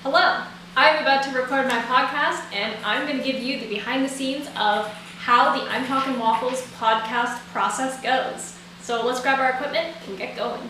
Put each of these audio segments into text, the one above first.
Hello, I'm about to record my podcast and I'm going to give you the behind the scenes of how the I'm Talking Waffles podcast process goes. So let's grab our equipment and get going.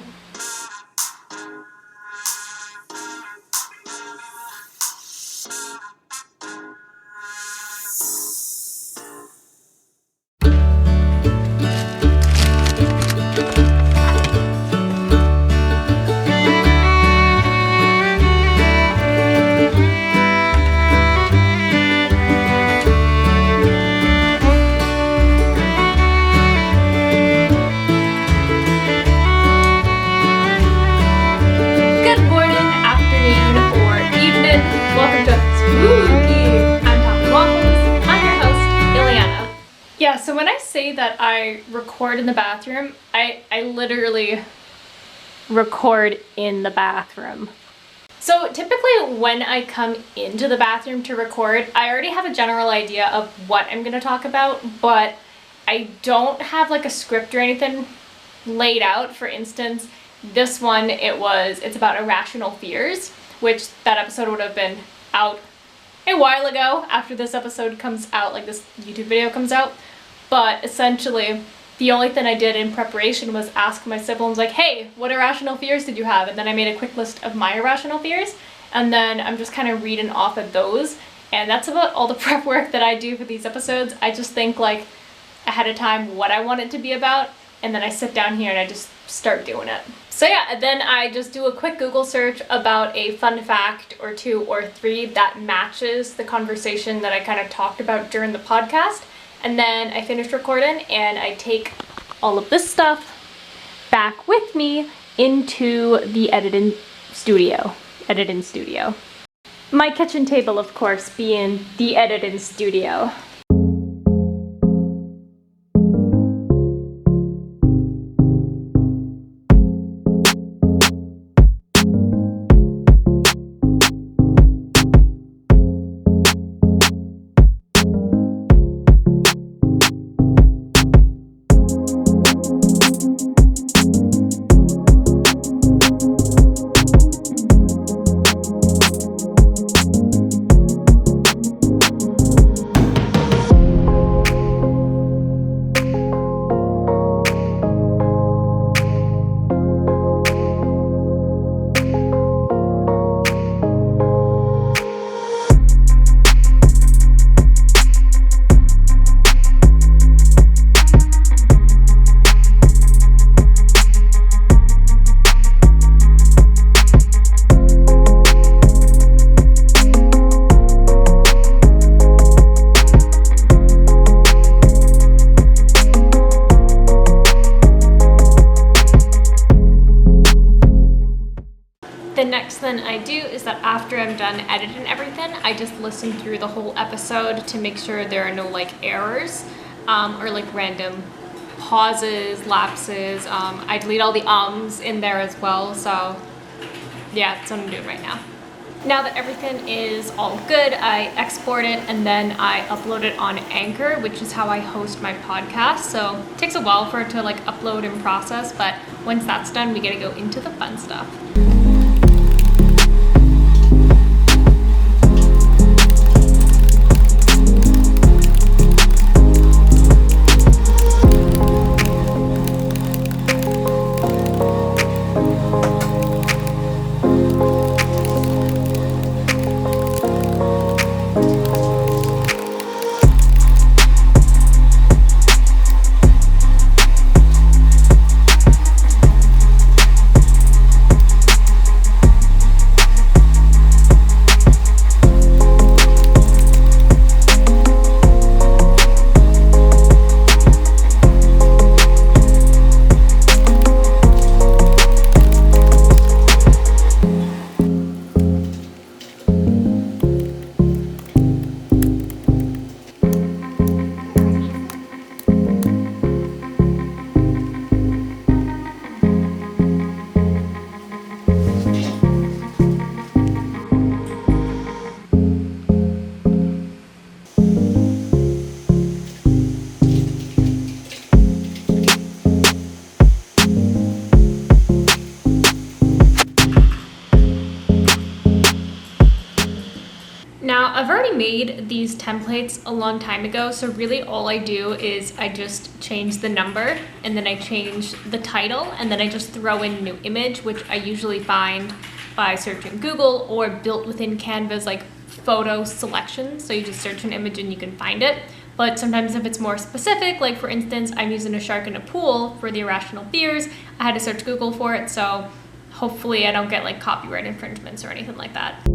Yeah, so when I say that I record in the bathroom, I literally record in the bathroom. So typically when I come into the bathroom to record, I already have a general idea of what I'm going to talk about, but I don't have like a script or anything laid out. For instance, this one, it's about irrational fears, which that episode would have been out a while ago after this episode comes out, like this YouTube video comes out. But essentially, the only thing I did in preparation was ask my siblings, like, hey, what irrational fears did you have? And then I made a quick list of my irrational fears, and then I'm just kind of reading off of those. And that's about all the prep work that I do for these episodes. I just think, like, ahead of time what I want it to be about, and then I sit down here and I just start doing it. So yeah, and then I just do a quick Google search about a fun fact or two or three that matches the conversation that I kind of talked about during the podcast. And then I finish recording and I take all of this stuff back with me into the editing studio. My kitchen table, of course, being the editing studio. The next thing I do is that after I'm done editing everything, I just listen through the whole episode to make sure there are no like errors or like random pauses, lapses. I delete all the ums in there as well. So yeah, that's what I'm doing right now. Now that everything is all good, I export it and then I upload it on Anchor, which is how I host my podcast. So it takes a while for it to like upload and process, but once that's done, we get to go into the fun stuff. Now, I've already made these templates a long time ago, so really all I do is I just change the number, and then I change the title, and then I just throw in a new image, which I usually find by searching Google or built within Canva's like photo selection. So you just search an image and you can find it. But sometimes if it's more specific, like for instance, I'm using a shark in a pool for the irrational fears, I had to search Google for it, so hopefully I don't get like copyright infringements or anything like that.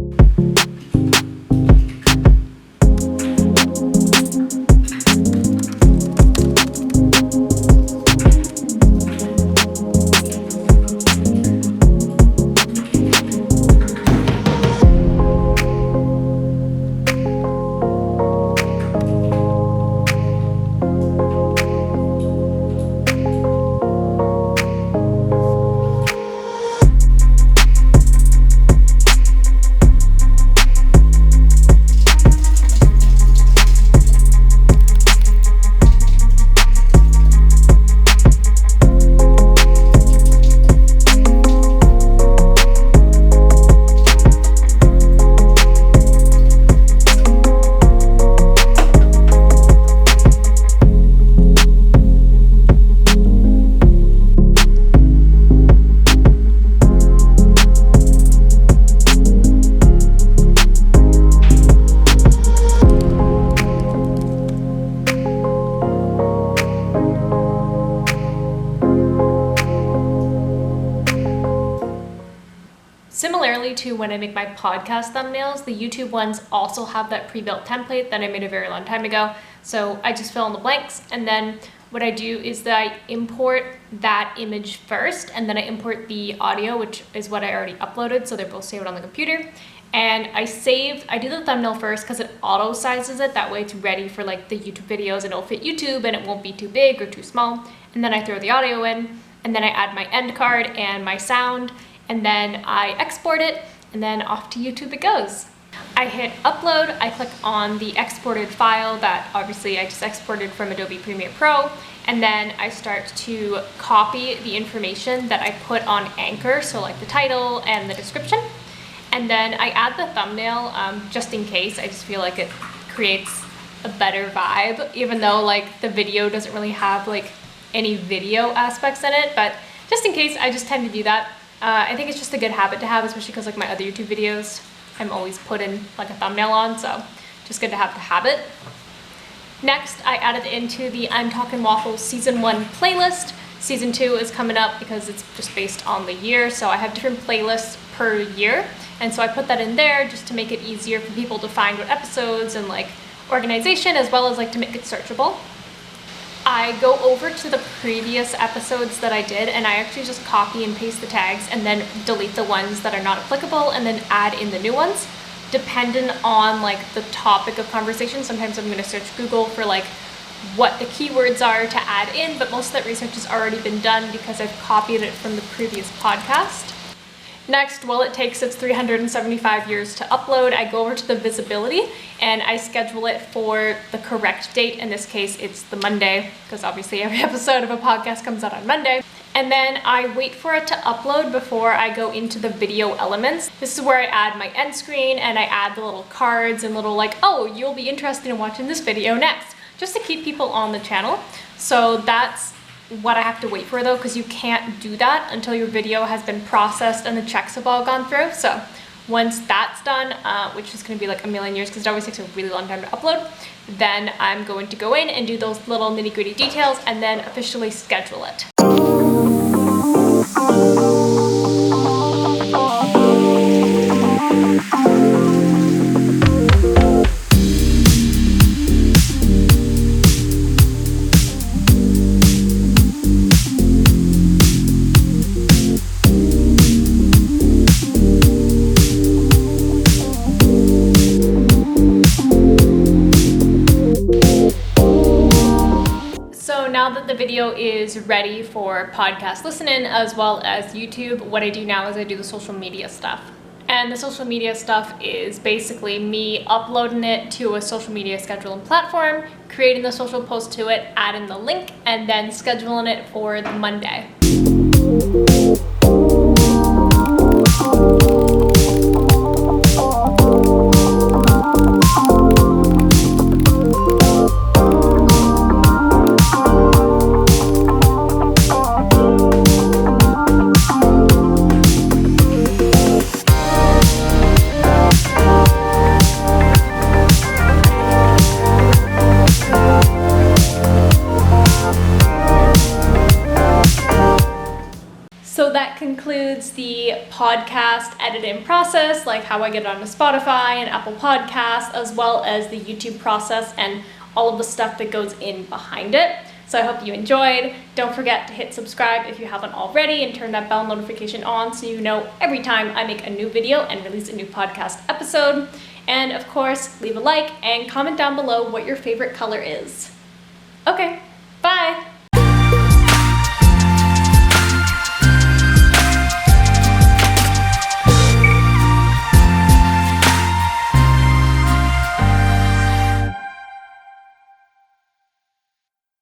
Similarly to when I make my podcast thumbnails, the YouTube ones also have that pre-built template that I made a very long time ago. So I just fill in the blanks, and then what I do is that I import that image first, and then I import the audio, which is what I already uploaded, so they're both saved on the computer. And I do the thumbnail first because it auto sizes it, that way it's ready for like the YouTube videos and it'll fit YouTube and it won't be too big or too small. And then I throw the audio in, and then I add my end card and my sound, and then I export it, and then off to YouTube it goes. I hit upload, I click on the exported file that obviously I just exported from Adobe Premiere Pro, and then I start to copy the information that I put on Anchor, so like the title and the description. And then I add the thumbnail just in case. I just feel like it creates a better vibe, even though like the video doesn't really have like any video aspects in it, but just in case, I just tend to do that. I think it's just a good habit to have, especially because like my other YouTube videos, I'm always putting like a thumbnail on, so just good to have the habit. Next, I added into the I'm Talking Waffles Season 1 playlist. Season 2 is coming up because it's just based on the year, so I have different playlists per year, and so I put that in there just to make it easier for people to find what episodes and like organization, as well as like to make it searchable. I go over to the previous episodes that I did, and I actually just copy and paste the tags and then delete the ones that are not applicable and then add in the new ones. Depending on like the topic of conversation, sometimes I'm going to search Google for like what the keywords are to add in, but most of that research has already been done because I've copied it from the previous podcast. Next, while it takes its 375 years to upload, I go over to the visibility and I schedule it for the correct date. In this case, it's the Monday, because obviously every episode of a podcast comes out on Monday. And then I wait for it to upload before I go into the video elements. This is where I add my end screen and I add the little cards and little like, oh, you'll be interested in watching this video next, just to keep people on the channel. So that's what I have to wait for though, because you can't do that until your video has been processed and the checks have all gone through. So once that's done, which is going to be like a million years because it always takes a really long time to upload, then I'm going to go in and do those little nitty-gritty details and then officially schedule it. Now that the video is ready for podcast listening as well as YouTube, what I do now is I do the social media stuff. And the social media stuff is basically me uploading it to a social media scheduling platform, creating the social post to it, adding the link, and then scheduling it for the Monday. podcast editing process, like how I get it onto Spotify and Apple Podcasts, as well as the YouTube process and all of the stuff that goes in behind it. So I hope you enjoyed. Don't forget to hit subscribe if you haven't already and turn that bell notification on so you know every time I make a new video and release a new podcast episode. And of course, leave a like and comment down below what your favorite color is. Okay, bye!